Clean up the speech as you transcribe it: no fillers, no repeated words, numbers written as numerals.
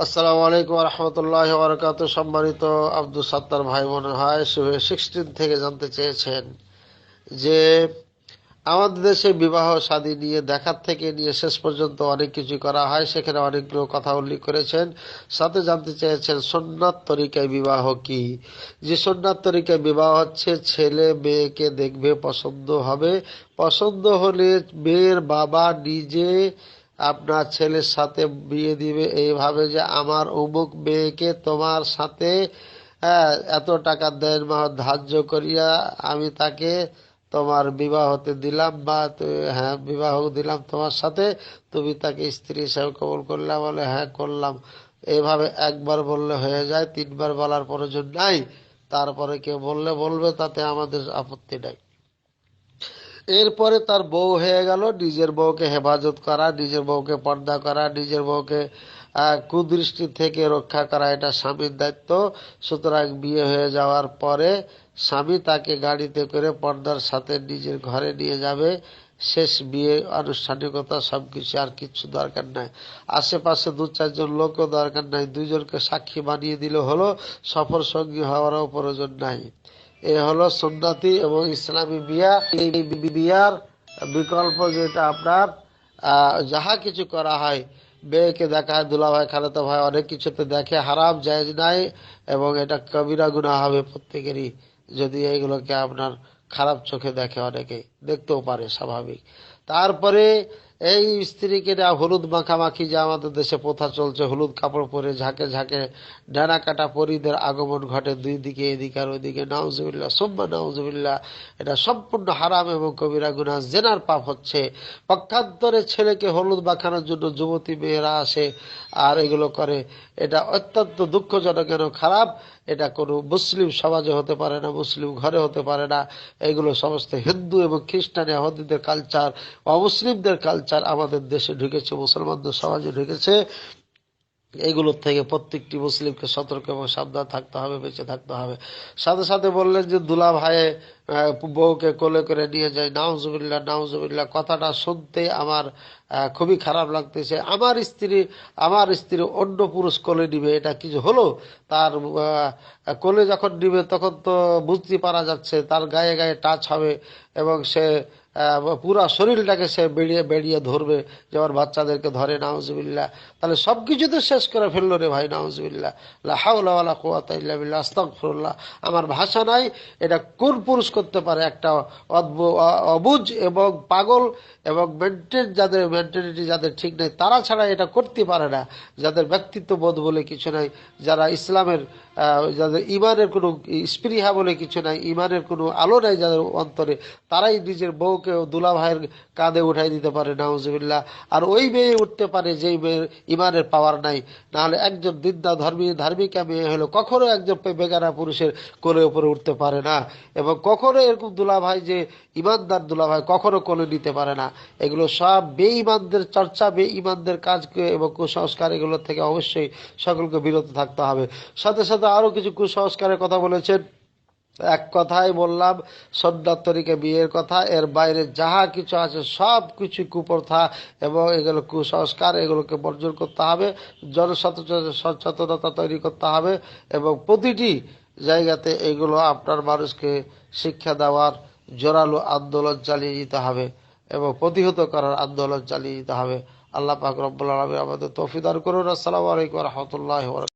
আসসালামু আলাইকুম ওয়া রাহমাতুল্লাহি ওয়া বারাকাতুহু। সম্মানিত আব্দুল সাত্তার ভাই, মনে হয় 16 থেকে জানতে চেয়েছেন যে আমাদের দেশে বিবাহ শাদী নিয়ে দেখার থেকে নিয়ে শেষ পর্যন্ত অনেক কিছু করা হয়, সেখানে অনেকগুলো কথা উল্লেখ করেছেন। সাথে জানতে চেয়েছেন সুন্নাত তরিকায় বিবাহ কি। যে সুন্নাত তরিকায় বিবাহ হচ্ছে ছেলে মেয়েকে দেখবে, পছন্দ হবে, পছন্দ হলে মেয়ের বাবা নিজে আপনার ছেলের সাথে বিয়ে দিবে এইভাবে যে আমার অমুক মেয়েকে তোমার সাথে এত টাকা দেন ধার্য করিয়া আমি তাকে তোমার বিবাহতে দিলাম, বা হ্যাঁ বিবাহ দিলাম তোমার সাথে, তুমি তাকে স্ত্রী হিসাবে কবুল করলাম, বলে হ্যাঁ করলাম। এইভাবে একবার বললে হয়ে যায়, তিনবার বলার প্রয়োজন নাই। তারপরে কেউ বললে বলবে, তাতে আমাদের আপত্তি নাই। এরপরে তার বউ হয়ে গেল, নিজের বউকে হেফাজত করা, নিজের বউকে পর্দা করা, নিজের বউকে কুদৃষ্টি থেকে রক্ষা করা, এটা স্বামীর দায়িত্ব। সুতরাং বিয়ে হয়ে যাওয়ার পরে স্বামী তাকে গাড়িতে করে পর্দার সাথে নিজের ঘরে নিয়ে যাবে। শেষ বিয়ে, আনুষ্ঠানিকতা, সবকিছু, আর কিচ্ছু দরকার নাই। আশেপাশে দু চারজন লোকও দরকার নাই, দুইজনকে সাক্ষী বানিয়ে দিলে হলো, সফর সঙ্গী হওয়ারও প্রয়োজন নাই। এ হলো সুন্নতি এবং ইসলামী বিয়া। এই বিয়ার বিকল্প যেটা আপনার যাহা কিছু করা হয়, মেয়েকে দেখা হয়, দুলাভাই খালাতো ভাই অনেক কিছুতে দেখে, হারাম জায়েজ নাই, এবং এটা কবিরা গুনাহ হবে প্রত্যেকেরই যদি এইগুলোকে আপনার খারাপ চোখে দেখে। অনেকেই দেখতেও পারে, স্বাভাবিক। তারপরে এই স্ত্রীকে না হলুদ মাখামাখি, যে আমাদের দেশে প্রথা চলছে, হলুদ কাপড় পরে ঝাঁকে ঝাঁকে ডানা কাটা পরীদের আগমন ঘটে দুই দিকে, এদিকে আর ওইদিকে, নাউজুবিল্লাহ সুম্মা নাউজুবিল্লাহ। এটা সম্পূর্ণ হারাম এবং কবিরা গুনাহ, জেনার পাপ হচ্ছে। পক্ষান্তরে ছেলেকে হলুদ মাখানোর জন্য যুবতী মেয়েরা আসে আর এগুলো করে, এটা অত্যন্ত দুঃখজনক এবং খারাপ। এটা কোনো মুসলিম সমাজে হতে পারে না, মুসলিম ঘরে হতে পারে না। এগুলো সমস্ত হিন্দু এবং খ্রিস্টান ইহুদিদের কালচার, অমুসলিমদের কালচার আমাদের দেশে ঢুকেছে, মুসলমানদের সমাজে ঢুকেছে। এগুলোর থেকে প্রত্যেকটি মুসলিমকে সতর্ক এবং সাবধান থাকতে হবে, বেঁচে থাকতে হবে। সাথে সাথে বললেন যে দুলা ভাইয়ে বউকে কোলে করে নিয়ে যায়, নাউজুবিল্লাহ নাউজুবিল্লাহ। কথাটা শুনতে আমার খুবই খারাপ লাগতেছে। আমার স্ত্রী অন্য পুরুষ কোলে নিবে, এটা কিছু হলো? তার কোলে যখন নিবে তখন তো বুঝতে পারা যাচ্ছে তার গায়ে গায়ে টাচ হবে, এবং সে পুরা শরীরটাকে সে বেরিয়ে বেরিয়ে ধরবে, যেমন বাচ্চাদেরকে ধরে, নাউজুবিল্লাহ। তাহলে সবকিছু তো শেষ করে ফেললো রে ভাই, নাউজুবিল্লাহ। লা হাওলা ওয়ালা কুওয়াতা ইল্লা বিল্লাহ, আস্তাগফিরুল্লাহ। আমার ভাষা নাই। এটা কোন পুরুষ করতে পারে? একটা অবুঝ এবং পাগল এবং মেন্টালিটি যাদের ঠিক নেই, তারা ছাড়া এটা করতে পারে না। যাদের ব্যক্তিত্ব বোধ বলে কিছু নাই, যারা ইসলামের যাদের ইমানের কোনো স্পৃহা বলে কিছু নাই, ইমানের কোনো আলো নাই যাদের অন্তরে, তারাই নিজের বউকে দুলা ভাইয়ের কাঁধে উঠাই দিতে পারে, নাউজুবিল্লাহ। আর ওই মেয়ে উঠতে পারে যেই মেয়ের ইমানের পাওয়ার নাই। নাহলে একজন দিনদার ধার্মিকা মেয়ে হলো কখনো একজন বেগানা পুরুষের কোলে উপরে উঠতে পারে না, এবং কখনো এরকম দুলাভাই যে ইমানদার দুলাভাই কখনো কোলে নিতে পারে না। এগুলো সব বেঈমানদের চর্চা, বেঈমানদের কাজ এবং কুসংস্কার, এগুলো থেকে অবশ্যই সকলকে বিরত থাকতে হবে। সাথে সাথে আরো কিছু কুসংস্কারের কথা বলেছেন। এক কথাই বললাম সুন্নাত তরিকা বিয়ের কথা, এর বাইরে যাহা কিছু আছে সব কিছু কুপ্রথা এবং এগুলো কুসংস্কার, এগুলোকে বর্জন করতে হবে। সচেতনতা তৈরি করতে হবে, এবং প্রতিটি জায়গাতে এগুলো আপনার মানুষকে শিক্ষা দেওয়ার জোরালো আন্দোলন চালিয়ে যেতে হবে এবং প্রতিহত করার আন্দোলন চালিয়ে যেতে হবে। আল্লাহ পাক রব্বুল আলামিন আমাদের তৌফিক দান করুন। আসসালামু আলাইকুম ওয়া রাহমাতুল্লাহি ওয়া বারাকাতুহু।